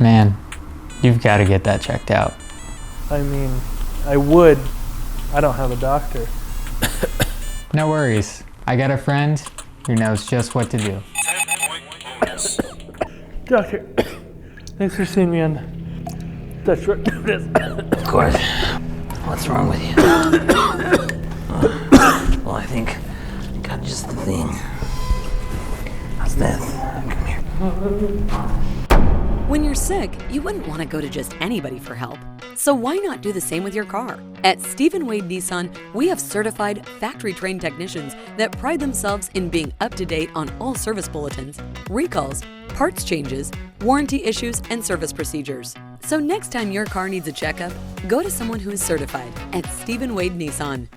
Man, you've got to get that checked out. I mean, I would. I don't have a doctor. No worries. I got a friend who knows just what to do. Doctor, thanks for seeing me on such short notice. Of course. What's wrong with you? Well, I think I got just the thing. How's that? Come here. When you're sick, you wouldn't want to go to just anybody for help. So why not do the same with your car? At Stephen Wade Nissan, we have certified, factory-trained technicians that pride themselves in being up-to-date on all service bulletins, recalls, parts changes, warranty issues, and service procedures. So next time your car needs a checkup, go to someone who is certified at Stephen Wade Nissan.